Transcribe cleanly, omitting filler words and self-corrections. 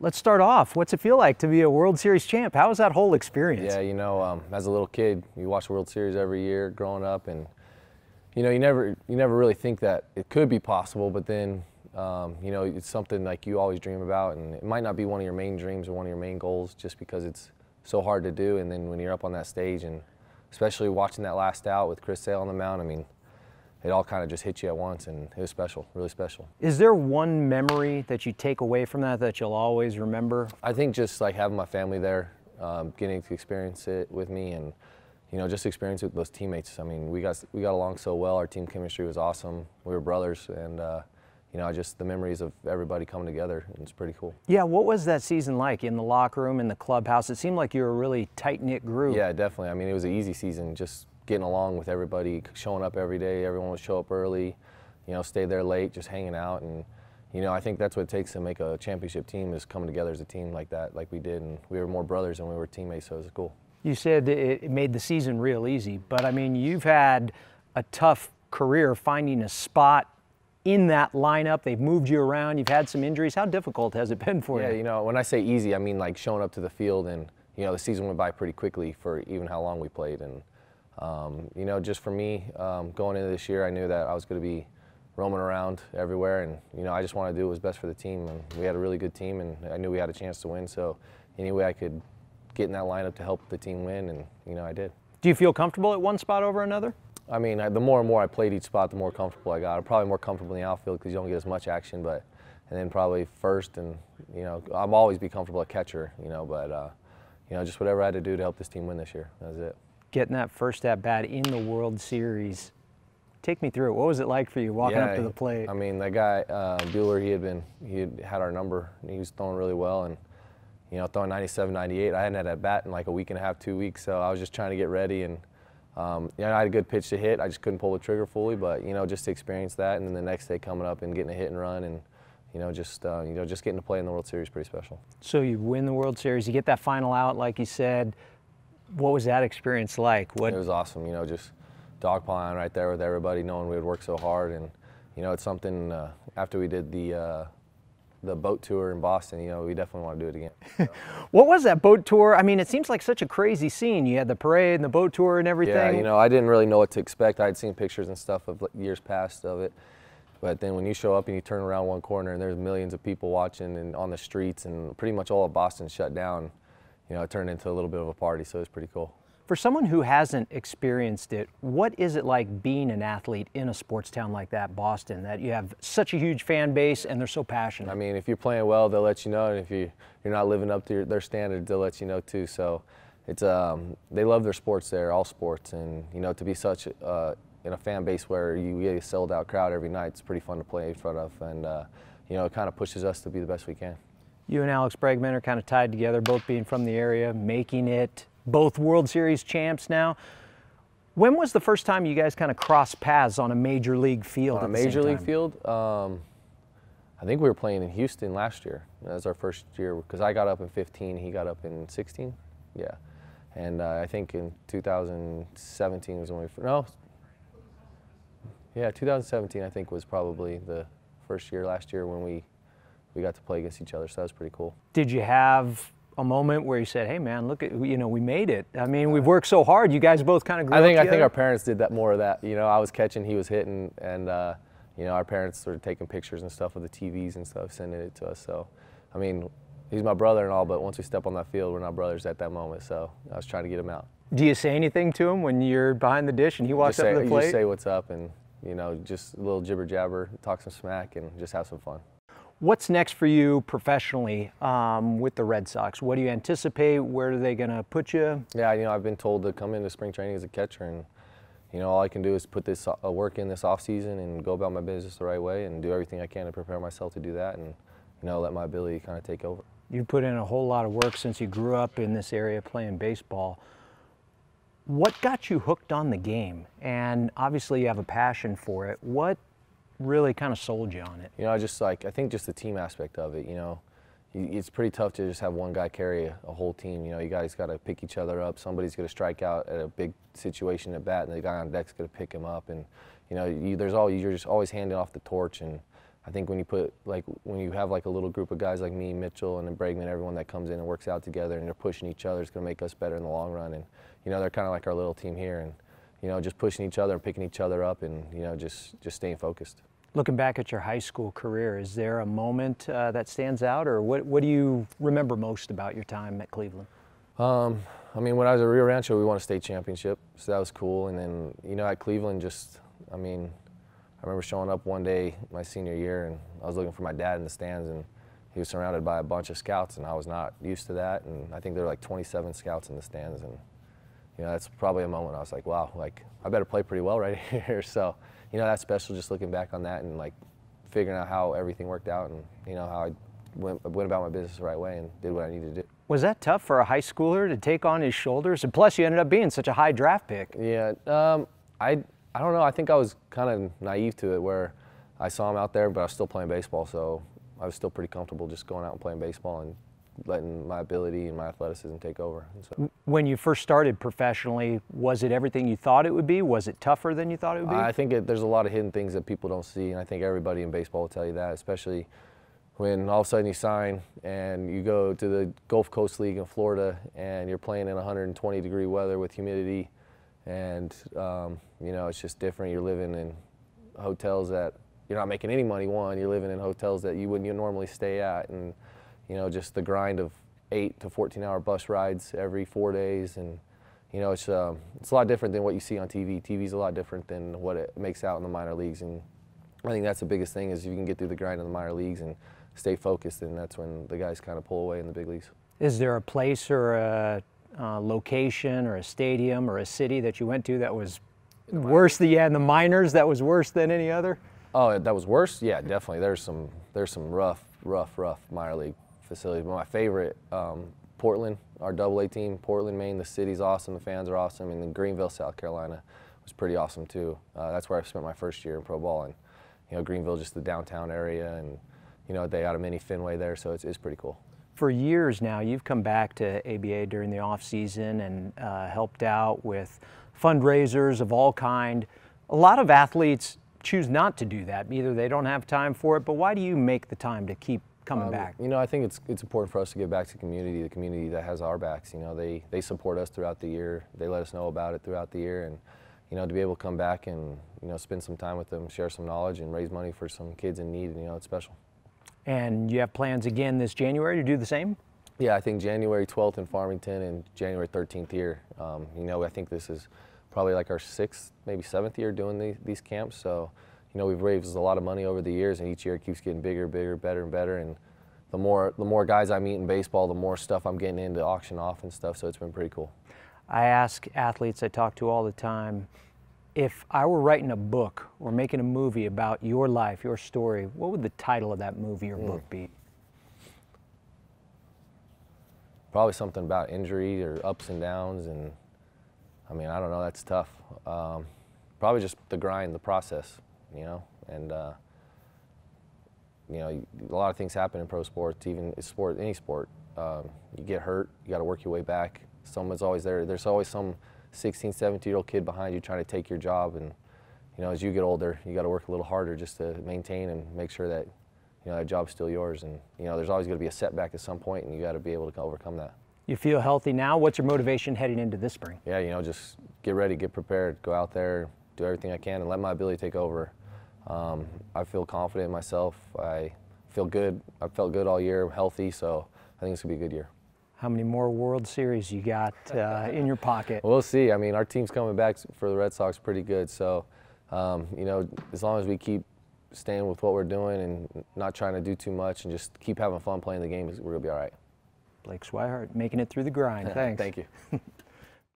Let's start off. What's it feel like to be a World Series champ? How was that whole experience? Yeah, you know, as a little kid, you watch the World Series every year growing up, and you know, you never really think that it could be possible, but then you know, it's something like you always dream about, and it might not be one of your main dreams or one of your main goals just because it's so hard to do. And then when you're up on that stage, and especially watching that last out with Chris Sale on the mound, I mean, it all kind of just hit you at once, and it was special, really special. Is there one memory that you take away from that you'll always remember? I think just like having my family there, getting to experience it with me, and you know, just experience it with those teammates. I mean, we got along so well. Our team chemistry was awesome. We were brothers, and you know, just the memories of everybody coming together, it's pretty cool. Yeah, what was that season like in the locker room, in the clubhouse? It seemed like you were a really tight-knit group. Yeah, definitely. I mean, it was an easy season, just getting along with everybody, showing up every day. Everyone would show up early, you know, stay there late, just hanging out. And you know, I think that's what it takes to make a championship team, is coming together as a team like that, like we did. And we were more brothers than we were teammates, so it was cool. You said it made the season real easy, but I mean, you've had a tough career finding a spot in that lineup. They've moved you around. You've had some injuries. How difficult has it been for you? Yeah, you know, when I say easy, I mean like showing up to the field, and you know, the season went by pretty quickly for even how long we played. And you know, just for me, going into this year, I knew that I was going to be roaming around everywhere, and you know, I just wanted to do what was best for the team. And we had a really good team, and I knew we had a chance to win. So any way I could get in that lineup to help the team win, and you know, I did. Do you feel comfortable at one spot over another? I mean, the more and more I played each spot, the more comfortable I got. I'm probably more comfortable in the outfield because you don't get as much action, but and then probably first, and you know, I'll always be comfortable at catcher, you know, but you know, just whatever I had to do to help this team win this year. That was it. Getting that first at bat in the World Series, take me through it. What was it like for you walking up to the plate? I mean, that guy Bueller, he had our number. He was throwing really well, and you know, throwing 97, 98. I hadn't had at bat in like a week and a half, 2 weeks, so I was just trying to get ready. And you know, I had a good pitch to hit. I just couldn't pull the trigger fully, but you know, just to experience that, and then the next day coming up and getting a hit and run, and you know, just getting to play in the World Series, pretty special. So you win the World Series, you get that final out, like you said. What was that experience like? It was awesome. You know, just dogpiling right there with everybody, knowing we had worked so hard, and you know, it's something. After we did the boat tour in Boston, you know, we definitely want to do it again. So. What was that boat tour? I mean, it seems like such a crazy scene. You had the parade and the boat tour and everything. Yeah, you know, I didn't really know what to expect. I had seen pictures and stuff of years past of it. But then when you show up and you turn around one corner and there's millions of people watching and on the streets, and pretty much all of Boston shut down, you know, it turned into a little bit of a party, so it was pretty cool. For someone who hasn't experienced it, what is it like being an athlete in a sports town like that, Boston, that you have such a huge fan base and they're so passionate? I mean, if you're playing well, they'll let you know, and if you're not living up to their standards, they'll let you know too. So it's they love their sports there, all sports, and you know, to be such in a fan base where you get a sold out crowd every night, it's pretty fun to play in front of, and you know, it kind of pushes us to be the best we can. You and Alex Bregman are kind of tied together, both being from the area, making it, both World Series champs now. When was the first time you guys kind of crossed paths on a major league field? On a major league field? I think we were playing in Houston last year. That was our first year, because I got up in 15, he got up in 16. Yeah. And I think in 2017 was when we, no. Yeah, 2017 I think was probably the first year, last year, when we got to play against each other, so that was pretty cool. Did you have a moment where you said, hey man, look at, you know, we made it? I mean, we've worked so hard. You guys both kind of grew up together. I think our parents did that, more of that. You know, I was catching, he was hitting, and you know, our parents started taking pictures and stuff of the TVs and stuff, sending it to us. So, I mean, he's my brother and all, but once we step on that field, we're not brothers at that moment. So I was trying to get him out. Do you say anything to him when you're behind the dish and he walks up to the plate? You just say what's up, and you know, just a little jibber jabber, talk some smack, and just have some fun. What's next for you professionally with the Red Sox? What do you anticipate? Where are they going to put you? Yeah, you know, I've been told to come into spring training as a catcher, and you know, all I can do is put this work in this off season and go about my business the right way and do everything I can to prepare myself to do that, and you know, let my ability kind of take over. You've put in a whole lot of work since you grew up in this area playing baseball. What got you hooked on the game? And obviously you have a passion for it. What really kind of sold you on it? You know, I think just the team aspect of it, you know. It's pretty tough to just have one guy carry a whole team. You know, you guys got to pick each other up. Somebody's going to strike out at a big situation at bat, and the guy on deck's going to pick him up. And you know, you're just always handing off the torch. And I think when you have like a little group of guys like me, Mitchell, and then Bregman, everyone that comes in and works out together, and they're pushing each other, it's going to make us better in the long run. And they're kind of like our little team here, and just pushing each other and picking each other up, and just staying focused. Looking back at your high school career, is there a moment that stands out, or what do you remember most about your time at Cleveland? I mean, when I was at Rio Rancho, we won a state championship, so that was cool. And then, at Cleveland, I remember showing up one day my senior year, and I was looking for my dad in the stands, and he was surrounded by a bunch of scouts, and I was not used to that. And I think there were like 27 scouts in the stands, and that's probably a moment I was like, wow, like I better play pretty well right here. So, that's special, just looking back on that and like figuring out how everything worked out, and how I went about my business the right way and did what I needed to do. Was that tough for a high schooler to take on his shoulders? And plus, you ended up being such a high draft pick. Yeah, I don't know. I think I was kind of naive to it, where I saw him out there, but I was still playing baseball, so I was still pretty comfortable just going out and playing baseball and letting my ability and my athleticism take over. And so, when you first started professionally, was it everything you thought it would be? Was it tougher than you thought it would be? I think there's a lot of hidden things that people don't see, and I think everybody in baseball will tell you that, especially when all of a sudden you sign and you go to the Gulf Coast League in Florida and you're playing in 120-degree weather with humidity, and it's just different. You're living in hotels that you're not making any money. You're living in hotels that you wouldn't normally stay at, and just the grind of 8 to 14-hour bus rides every 4 days, and it's a lot different than what you see on TV. TV's a lot different than what it makes out in the minor leagues, and I think that's the biggest thing, is if you can get through the grind of the minor leagues and stay focused, and that's when the guys kind of pull away in the big leagues. Is there a place or a location or a stadium or a city that you went to that was worse than, in the minors, that was worse than any other? Oh, that was worse? Yeah, definitely. There's some rough minor league facilities. But my favorite, Portland, our AA team, Portland, Maine. The city's awesome, the fans are awesome, and then Greenville, South Carolina was pretty awesome too. That's where I spent my first year in pro ball, and Greenville, just the downtown area, and they got a mini Fenway there, so it's pretty cool. For years now, you've come back to ABA during the off season and helped out with fundraisers of all kind. A lot of athletes choose not to do that. Either they don't have time for it, but why do you make the time to keep coming back? I think it's important for us to give back to the community that has our backs. They support us throughout the year. They let us know about it throughout the year, and to be able to come back and spend some time with them, share some knowledge, and raise money for some kids in need, it's special. And you have plans again this January to do the same? Yeah, I think January 12th in Farmington and January 13th here. I think this is probably like our 6th, maybe 7th year doing these camps. So, we've raised a lot of money over the years, and each year it keeps getting bigger, better and better. And the more guys I meet in baseball, the more stuff I'm getting into auction off and stuff. So it's been pretty cool. I ask athletes I talk to all the time, if I were writing a book or making a movie about your life, your story, what would the title of that movie or book be? Probably something about injury or ups and downs, and I don't know, that's tough. Probably just the grind, the process, and a lot of things happen in pro sports, even any sport. You get hurt, you got to work your way back. Someone's always there. There's always some 16, 17-year-old kid behind you trying to take your job, and as you get older, you got to work a little harder just to maintain and make sure that that job's still yours. And there's always going to be a setback at some point, and you got to be able to overcome that. You feel healthy now. What's your motivation heading into this spring? Yeah, just get ready, get prepared, go out there, do everything I can, and let my ability take over. I feel confident in myself. I feel good. I've felt good all year, healthy, so I think it's going to be a good year. How many more World Series you got in your pocket? We'll see. Our team's coming back for the Red Sox pretty good. So, as long as we keep staying with what we're doing and not trying to do too much and just keep having fun playing the game, we're going to be all right. Blake Swihart, making it through the grind. Thanks. Thank you.